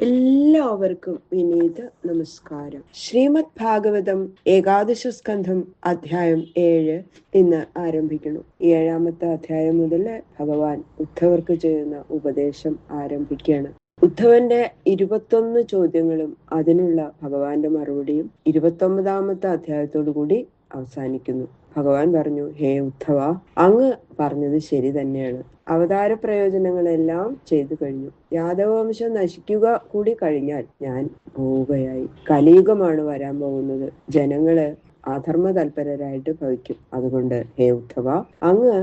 എല്ലാവർക്കും വിനീത നമസ്കാരം. ശ്രീമദ് ഭാഗവതം ഏകാദശ സ്കന്ധം അധ്യായം 7 ഇന്ന് ആരംഭിക്കുന്നു. ഈ 7ാമത്തെ അധ്യായം മുതൽ ഭഗവാൻ ഉദ്ധവർക്ക് ചെയ്യുന്ന ഉപദേശം ആരംഭിക്കുകയാണ്. ഉദ്ധവന്റെ 21 ചോദ്യങ്ങളും അതിനുള്ള ഭഗവാന്റെ മറുപടിയും 29ാമത്തെ അധ്യായത്തോടു കൂടി അവസാനിക്കുന്നു. ഭഗവാൻ പറഞ്ഞു, ഹേ ഉദ്ധവ, അങ്ങ് പറഞ്ഞത് ശരി തന്നെയാണ്. അവതാര പ്രയോജനങ്ങളെല്ലാം ചെയ്തു കഴിഞ്ഞു. യാദവവംശം നശിക്കുക കൂടി കഴിഞ്ഞാൽ ഞാൻ പോവുകയായി. കലിയുഗമാണ് വരാൻ പോകുന്നത്. ജനങ്ങള് അധർമ്മ തൽപരരായിട്ട് ഭവിക്കും. അതുകൊണ്ട് ഹേ ഉദ്ധവ, അങ്ങ്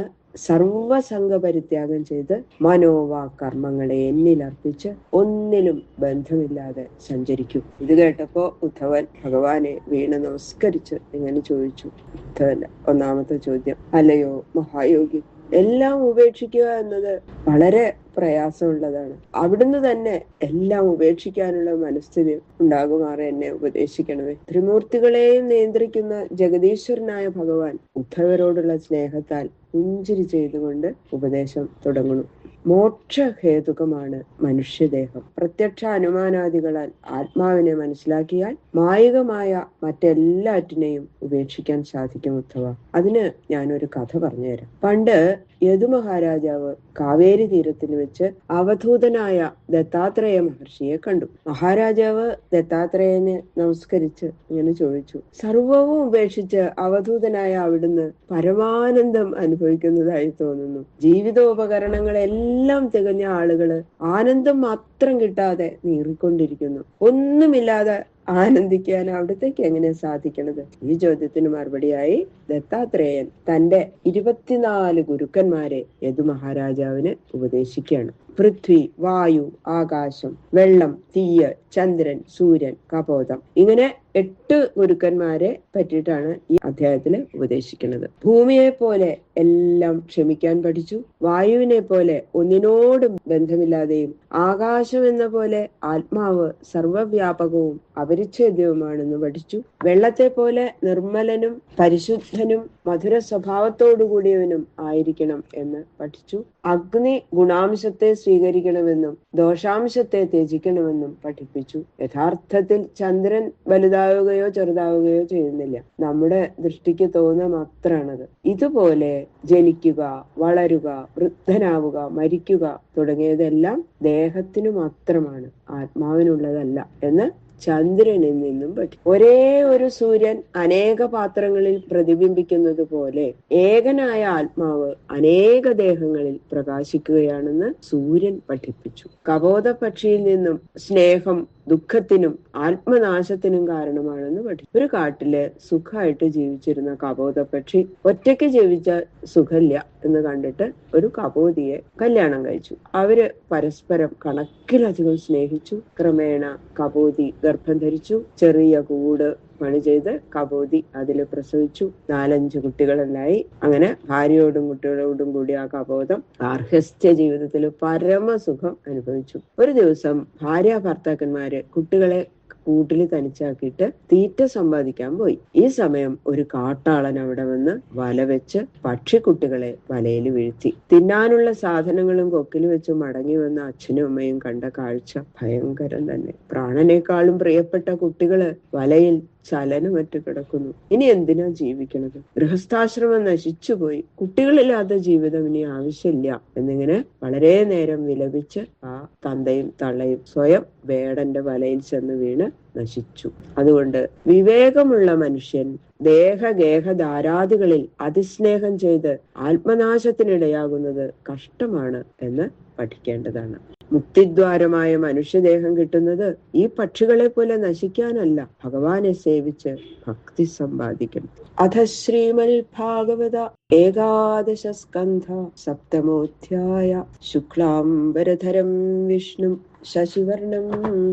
സർവസംഘ പരിത്യാഗം ചെയ്ത് മനോവാ കർമ്മങ്ങളെ എന്നിലർപ്പിച്ച് ഒന്നിലും ബന്ധമില്ലാതെ സഞ്ചരിക്കും. ഇത് കേട്ടപ്പോ ഉദ്ധവൻ ഭഗവാനെ വീണ് നമസ്കരിച്ച് ഇങ്ങനെ ചോദിച്ചു. ഉദ്ധവന്റെ 1ാമത്തെ ചോദ്യം, അല്ലയോ മഹായോഗി, എല്ലാം ഉപേക്ഷിക്കുക എന്നത് വളരെ പ്രയാസമുള്ളതാണ്. അവിടുന്ന് തന്നെ എല്ലാം ഉപേക്ഷിക്കാനുള്ള മനസ്ഥിതി ഉണ്ടാകുമാറ് എന്നെ ഉപദേശിക്കണമേ. ത്രിമൂർത്തികളെയും നിയന്ത്രിക്കുന്ന ജഗദീശ്വരനായ ഭഗവാൻ ഉദ്ധവരോടുള്ള സ്നേഹത്താൽ പുഞ്ചിരി ചെയ്തുകൊണ്ട് ഉപദേശം തുടങ്ങുന്നു. മോക്ഷഹേതുകമാണ് മനുഷ്യദേഹം. പ്രത്യക്ഷ അനുമാനാദികളാൽ ആത്മാവിനെ മനസ്സിലാക്കിയാൽ മായികമായ മറ്റെല്ലാറ്റിനെയും ഉപേക്ഷിക്കാൻ സാധിക്കും ഉദ്ധവ. അതിന് ഞാനൊരു കഥ പറഞ്ഞുതരാം. പണ്ട് യദുമഹാരാജാവ് കാവേരി തീരത്തിൽ വെച്ച് അവധൂതനായ ദത്താത്രേയ മഹർഷിയെ കണ്ടു. മഹാരാജാവ് ദത്താത്രേയന് നമസ്കരിച്ച് ഇങ്ങനെ ചോദിച്ചു, സർവവും ഉപേക്ഷിച്ച് അവധൂതനായ അവിടുന്ന് പരമാനന്ദം അനുഭവിക്കുന്നതായി തോന്നുന്നു. ജീവിതോപകരണങ്ങളെല്ലാം തികഞ്ഞ ആളുകള് ആനന്ദം മാത്രം കിട്ടാതെ നീറിക്കൊണ്ടിരിക്കുന്നു. ഒന്നുമില്ലാതെ ആനന്ദിക്കാൻ അവിടത്തേക്ക് എങ്ങനെ സാധിക്കണത്? ഈ ചോദ്യത്തിന് മറുപടിയായി ദത്താത്രേയൻ തന്റെ 24 ഗുരുക്കന്മാരെ യദു മഹാരാജാവിന് ഉപദേശിക്കുകയാണ്. പൃഥ്വി, വായു, ആകാശം, വെള്ളം, തീയ്, ചന്ദ്രൻ, സൂര്യൻ, കപോതം, ഇങ്ങനെ 8 ഗുരുക്കന്മാരെ പറ്റിയിട്ടാണ് ഈ അധ്യായത്തില് ഉപദേശിക്കുന്നത്. ഭൂമിയെ പോലെ എല്ലാം ക്ഷമിക്കാൻ പഠിച്ചു. വായുവിനെ പോലെ ഒന്നിനോടും ബന്ധമില്ലാതെയും, ആകാശം എന്ന പോലെ ആത്മാവ് സർവവ്യാപകവും അപരിച്ഛേദ്യവുമാണെന്ന് പഠിച്ചു. വെള്ളത്തെ പോലെ നിർമ്മലനും പരിശുദ്ധനും മധുര സ്വഭാവത്തോടുകൂടിയവനും ആയിരിക്കണം എന്ന് പഠിച്ചു. അഗ്നി ഗുണാംശത്തെ സ്വീകരിക്കണമെന്നും ദോഷാംശത്തെ ത്യജിക്കണമെന്നും പഠിപ്പിച്ചു. യഥാർത്ഥത്തിൽ ചന്ദ്രൻ വലുതാവുകയോ ചെറുതാവുകയോ ചെയ്യുന്നില്ല. നമ്മുടെ ദൃഷ്ടിക്ക് തോന്നുന്ന മാത്രമാണത്. ഇതുപോലെ ജനിക്കുക, വളരുക, വൃദ്ധനാവുക, മരിക്കുക തുടങ്ങിയതെല്ലാം ദേഹത്തിനു മാത്രമാണ്, ആത്മാവിനുള്ളതല്ല എന്ന് ചന്ദ്രനിൽ നിന്നും പഠിക്കും. ഒരേ ഒരു സൂര്യൻ അനേക പാത്രങ്ങളിൽ പ്രതിബിംബിക്കുന്നത് പോലെ ഏകനായ ആത്മാവ് അനേക ദേഹങ്ങളിൽ പ്രകാശിക്കുകയാണെന്ന് സൂര്യൻ പഠിപ്പിച്ചു. കപോത പക്ഷിയിൽ നിന്നും സ്നേഹം ദുഃഖത്തിനും ആത്മനാശത്തിനും കാരണമാണെന്ന് പഠിച്ചു. ഒരു കാട്ടില് സുഖമായിട്ട് ജീവിച്ചിരുന്ന കപോത പക്ഷി ഒറ്റയ്ക്ക് ജീവിച്ച സുഖമില്ല എന്ന് കണ്ടിട്ട് ഒരു കപോതിയെ കല്യാണം കഴിച്ചു. അവര് പരസ്പരം കണക്കിലധികം സ്നേഹിച്ചു. ക്രമേണ കപോതി ഗർഭം ധരിച്ചു. ചെറിയ കൂട് പണി ചെയ്ത് കപോതി അതിൽ പ്രസവിച്ചു. 4-5 കുട്ടികളുണ്ടായി. അങ്ങനെ ഭാര്യയോടും കുട്ടികളോടും കൂടി ആ കപോതം ഗാർഹസ്ഥ്യ ജീവിതത്തിൽ പരമസുഖം അനുഭവിച്ചു. ഒരു ദിവസം ഭാര്യ ഭർത്താക്കന്മാര് കുട്ടികളെ കൂട്ടിൽ തനിച്ചാക്കിയിട്ട് തീറ്റ സമ്പാദിക്കാൻ പോയി. ഈ സമയം ഒരു കാട്ടാളൻ അവിടെ വന്ന് വല വെച്ച് പക്ഷിക്കുട്ടികളെ വലയിൽ വീഴ്ത്തി. തിന്നാനുള്ള സാധനങ്ങളും കൊക്കിൽ വെച്ച് മടങ്ങി വന്ന അച്ഛനും അമ്മയും കണ്ട കാഴ്ച ഭയങ്കരം തന്നെ. പ്രാണനേക്കാളും പ്രിയപ്പെട്ട കുട്ടികള് വലയിൽ ചലനമറ്റ് കിടക്കുന്നു. ഇനി എന്തിനാ ജീവിക്കണത്? ഗൃഹസ്ഥാശ്രമം നശിച്ചുപോയി. കുട്ടികളില്ലാത്ത ജീവിതം ഇനി ആവശ്യമില്ല എന്നിങ്ങനെ വളരെ നേരം വിലപിച്ച് ആ തന്തയും തള്ളയും സ്വയം വേടന്റെ വലയിൽ ചെന്ന് വീണ് നശിച്ചു. അതുകൊണ്ട് വിവേകമുള്ള മനുഷ്യൻ ദേഹഗേഹധാരാദികളിൽ അതിസ്നേഹം ചെയ്ത് ആത്മനാശത്തിനിടയാകുന്നത് കഷ്ടമാണ് എന്ന് പഠിക്കേണ്ടതാണ്. മുക്തിദ്വാരമായ മനുഷ്യദേഹം കിട്ടുന്നത് ഈ പക്ഷികളെ പോലെ നശിക്കാനല്ല, ഭഗവാനെ സേവിച്ച് ഭക്തി സമ്പാദിക്കണം. അഥ ശ്രീമൽ ഭാഗവത ഏകാദശ സ്കന്ധ സപ്തമോധ്യായ. ശുക്ലാംബരധരം വിഷ്ണു ശശിവർണം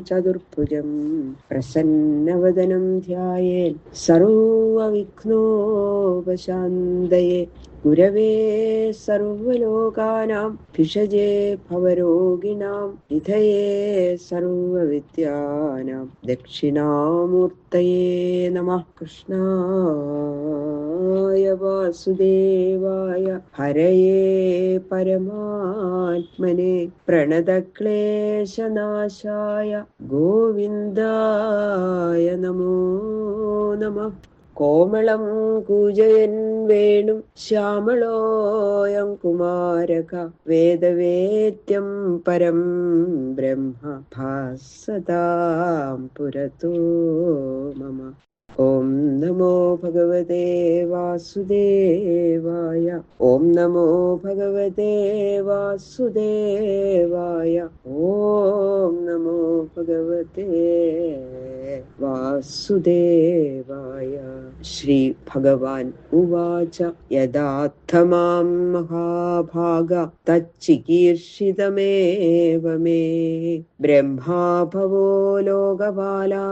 ചതുർഭുജം പ്രസന്നവദനം ധ്യായേൻ സർവവിഘ്നോപശാന്തയേ. ഗുരവേ സർവലോകാനാം ഭിഷജേ ഭവരോഗിണാം നിധയേ സർവവിദ്യാനാം ദക്ഷിണാമൂർത്തയേ നമഃ. കൃഷ്ണായ വാസുദേവായ ഹരയേ പരമാത്മനെ പ്രണതക്ലേശനാശായ ഗോവിന്ദായ നമോ നമഃ. കോമളം കൂജയൻ വേണും ശ്യാമളോയം കുമാരക വേദവേദ്യം പരം ബ്രഹ്മ ഭാസതാം പുരതോ മമ. ഓം നമോ ഭഗവതേ വാസുദേവായ. ഓം നമോ ഭഗവതേ വാസുദേവായ. ഓം നമോ ഭഗവതേ വാസുദേവായ. ശ്രീ ഭഗവാൻ ഉവാച യഥാർത്ഥമാം മഹാഭാഗ തച്ചികീർഷിതമേവ മേ ബ്രഹ്മാഭവോ ലോകപാലാ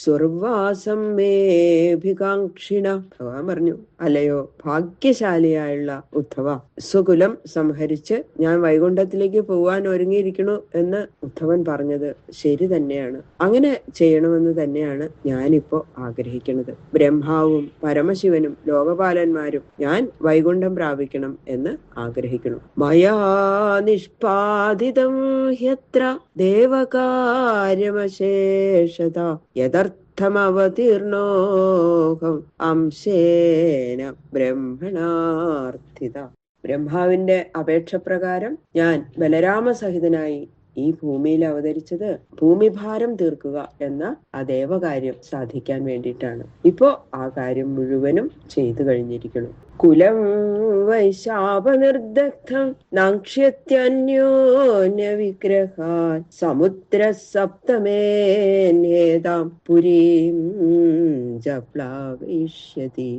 സുർവാസം മേഭികാംക്ഷിണ. ഭഗവാൻ പറഞ്ഞു, അല്ലയോ ഭാഗ്യശാലിയായുള്ള ഉദ്ധവ, സ്വകുലം സംഹരിച്ച് ഞാൻ വൈകുണ്ഠത്തിലേക്ക് പോവാൻ ഒരുങ്ങിയിരിക്കണു എന്ന് ഉദ്ധവൻ പറഞ്ഞത് ശരി തന്നെയാണ്. അങ്ങനെ ചെയ്യണമെന്ന് തന്നെയാണ് ഞാനിപ്പോ ആഗ്രഹിക്കുന്നത്. ബ്രഹ്മാവും പരമശിവനും ലോകപാലന്മാരും ഞാൻ വൈകുണ്ഠം പ്രാപിക്കണം എന്ന് ആഗ്രഹിക്കണം. മയാ നിഷ്പാദിതം ഹ്യത്ര ദേവകാര്യമശേഷത യഥർത്ഥമവതീർണോഹം അംശേന ബ്രഹ്മണാർത്ഥിത. ബ്രഹ്മാവിന്റെ അപേക്ഷ പ്രകാരം ഞാൻ ബലരാമസഹിതനായി ഈ ഭൂമിയിൽ അവതരിച്ചത് ഭൂമിഭാരം തീർക്കുക എന്ന ആ ദേവകാര്യം സാധിക്കാൻ വേണ്ടിയിട്ടാണ്. ഇപ്പോ ആ കാര്യം മുഴുവനും ചെയ്തു കഴിഞ്ഞിരിക്കുന്നു. കുലം വൈശാപനിർദഗ്ധം നാക്ഷ്യത്യന്യോന്യ വിഗ്രഹാൻ സമുദ്ര സപ്തമേന്യേതാം പുരീം ജപ്ലാവയിഷ്യതി.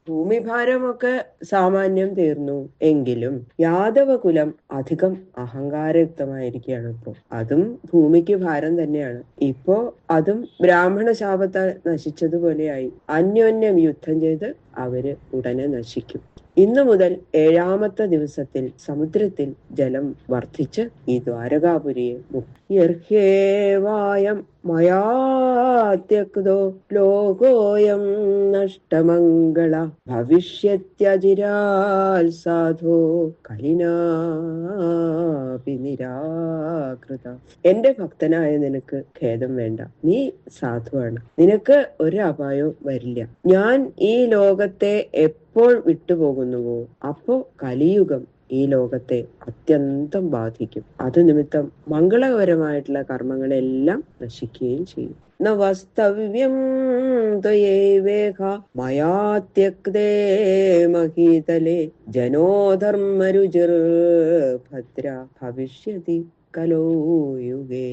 ഭൂമിഭാരമൊക്കെ സാമാന്യം തീർന്നു എങ്കിലും യാദവകുലം അധികം അഹങ്കാരയുക്തമായിരിക്കുകയാണ്. ഇപ്പോ അതും ഭൂമിക്ക് ഭാരം തന്നെയാണ്. ഇപ്പോ അതും ബ്രാഹ്മണ ശാപത്താൽ നശിച്ചതുപോലെയായി. അന്യോന്യം യുദ്ധം ചെയ്ത് അവര് ഉടനെ നശിക്കും. ഇന്നു മുതൽ 7ാമത്തെ ദിവസത്തിൽ സമുദ്രത്തിൽ ജലം വർദ്ധിച്ച് ഈ ദ്വാരകാപുരിയെ യർഹ്യേവായം മയാത്യക്തോ ലോകോയം നഷ്ടമംഗള ഭവിഷ്യത്യജിരാൽ സാധോ കലിനാപി നിരാകൃത. എന്റെ ഭക്തനായ നിനക്ക് ഖേദം വേണ്ട. നീ സാധുവാണ്. നിനക്ക് ഒരു അപായവും വരില്ല. ഞാൻ ഈ ലോകത്തെ എപ്പോൾ വിട്ടുപോകുന്നുവോ അപ്പോ കലിയുഗം ഈ ലോകത്തെ അത്യന്തം ബാധിക്കും. അത് നിമിത്തം മംഗളകരമായിട്ടുള്ള കർമ്മങ്ങളെല്ലാം നശിക്കുകയും ചെയ്യും. ന വസ്തവ്യം ത്വയൈവേഹ മയാ ത്യക്തേ മഹീതലേ ജനോധർമ്മരുചിർ ഭദ്ര ഭവിഷ്യതി കലോയുഗേ.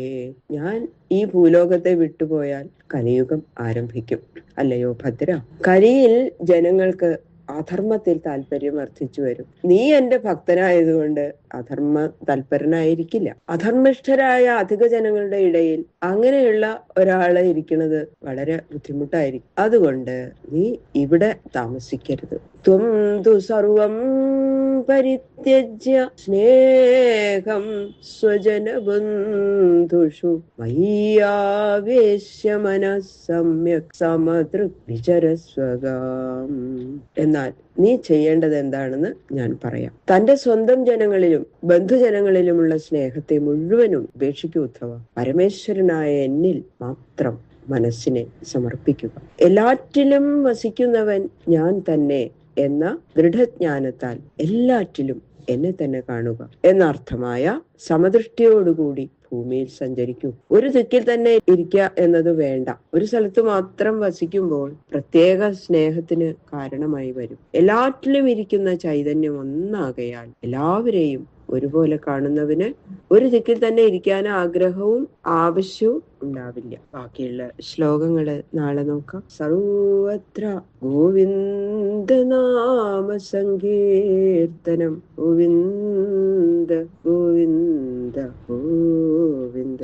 ഞാൻ ഈ ഭൂലോകത്തെ വിട്ടുപോയാൽ കലിയുഗം ആരംഭിക്കും. അല്ലയോ ഭദ്ര, കലിയിൽ ജനങ്ങൾക്ക് അധർമ്മത്തിൽ താല്പര്യം വർദ്ധിച്ചു വരും. നീ എന്റെ ഭക്തനായതുകൊണ്ട് അധർമ്മ തൽപരനായിരിക്കില്ല. അധർമ്മിഷ്ഠരായ അധിക ജനങ്ങളുടെ ഇടയിൽ അങ്ങനെയുള്ള ഒരാളെ ഇരിക്കുന്നത് വളരെ ബുദ്ധിമുട്ടായിരിക്കും. അതുകൊണ്ട് നീ ഇവിടെ താമസിക്കരുത്. ത്വം തു സർവം പരിത്യജ്യ സ്നേഹം സ്വജനബന്ധുഷു മയ്യാവേശ്യ മനഃ സമ്യക് സമദൃക് വിചരസ്വഗാം. എന്നാൽ നീ ചെയ്യേണ്ടത് എന്താണെന്ന് ഞാൻ പറയാം. തന്റെ സ്വന്തം ജനങ്ങളിലും ബന്ധുജനങ്ങളിലുമുള്ള സ്നേഹത്തെ മുഴുവനും ഉപേക്ഷിക്കൂ ഉദ്ധവ. പരമേശ്വരനായ എന്നിൽ മാത്രം മനസ്സിനെ സമർപ്പിക്കുക. എല്ലാറ്റിലും വസിക്കുന്നവൻ ഞാൻ തന്നെ എന്ന ദൃഢജ്ഞാനത്താൽ എല്ലാറ്റിലും എന്നെ തന്നെ കാണുക എന്നർത്ഥമായ സമദൃഷ്ടിയോടുകൂടി ഭൂമിയിൽ സഞ്ചരിക്കൂ. ഒരു ദിക്കിൽ തന്നെ ഇരിക്കുക എന്നത് വേണ്ട. ഒരു സ്ഥലത്ത് മാത്രം വസിക്കുമ്പോൾ പ്രത്യേക സ്നേഹത്തിന് കാരണമായി വരും. എല്ലാറ്റിലും ഇരിക്കുന്ന ചൈതന്യം ഒന്നാകയാൽ എല്ലാവരെയും ഒരുപോലെ കാണുന്നവന് ഒരു ദിക്കിൽ തന്നെ ഇരിക്കാൻ ആഗ്രഹവും ആവശ്യവും ഉണ്ടാവില്ല. ബാക്കിയുള്ള ശ്ലോകങ്ങള് നാളെ നോക്കാം. സർവത്ര ഗോവിന്ദ നാമ സങ്കീർത്തനം. ഗോവിന്ദ ഗോവിന്ദ ഗോവിന്ദ.